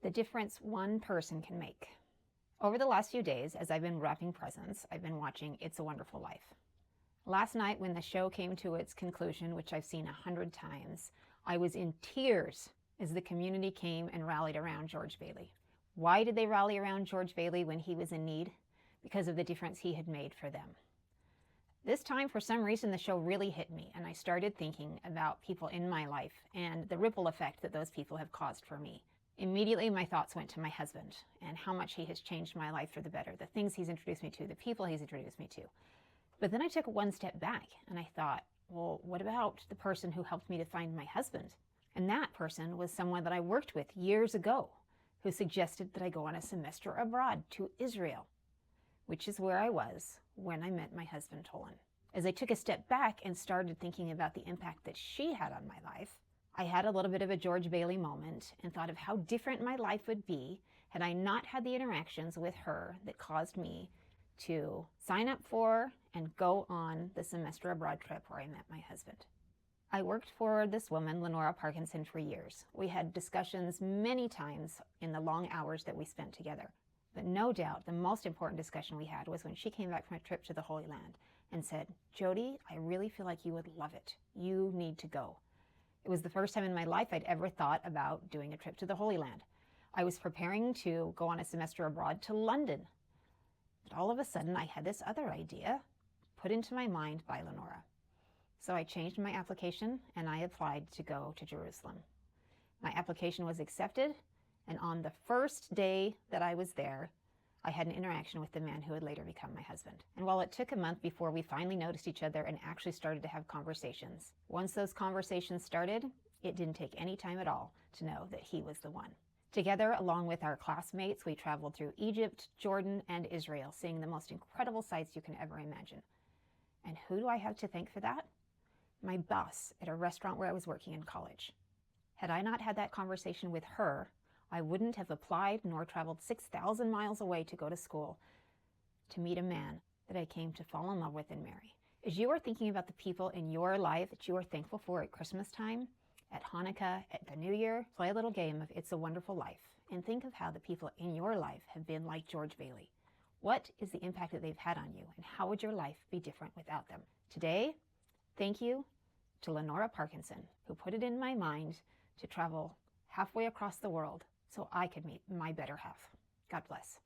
The difference one person can make. Over the last few days, as I've been wrapping presents, I've been watching It's a Wonderful Life. Last night, when the show came to its conclusion, which I've seen 100 times, I was in tears as the community came and rallied around George Bailey. Why did they rally around George Bailey when he was in need? Because of the difference he had made for them. This time, for some reason, the show really hit me, and I started thinking about people in my life and the ripple effect that those people have caused for me. Immediately, my thoughts went to my husband and how much he has changed my life for the better, the things he's introduced me to, the people he's introduced me to. But then I took one step back and I thought, well, what about the person who helped me to find my husband? And that person was someone that I worked with years ago who suggested that I go on a semester abroad to Israel, which is where I was when I met my husband, Tolan. As I took a step back and started thinking about the impact that she had on my life, I had a little bit of a George Bailey moment and thought of how different my life would be had I not had the interactions with her that caused me to sign up for and go on the semester abroad trip where I met my husband. I worked for this woman, Lenora Parkinson, for years. We had discussions many times in the long hours that we spent together. But no doubt the most important discussion we had was when she came back from a trip to the Holy Land and said, Jody, I really feel like you would love it. You need to go. It was the first time in my life I'd ever thought about doing a trip to the Holy Land. I was preparing to go on a semester abroad to London. But all of a sudden I had this other idea put into my mind by Lenora. So I changed my application and I applied to go to Jerusalem. My application was accepted, and on the first day that I was there, I had an interaction with the man who would later become my husband. And while it took a month before we finally noticed each other and actually started to have conversations, once those conversations started, it didn't take any time at all to know that he was the one. Together, along with our classmates, we traveled through Egypt, Jordan, and Israel, seeing the most incredible sights you can ever imagine. And who do I have to thank for that? My boss at a restaurant where I was working in college. Had I not had that conversation with her, I wouldn't have applied nor traveled 6,000 miles away to go to school to meet a man that I came to fall in love with and marry. As you are thinking about the people in your life that you are thankful for at Christmas time, at Hanukkah, at the New Year, play a little game of It's a Wonderful Life and think of how the people in your life have been like George Bailey. What is the impact that they've had on you, and how would your life be different without them? Today, thank you to Lenora Parkinson, who put it in my mind to travel halfway across the world so I could meet my better half. God bless.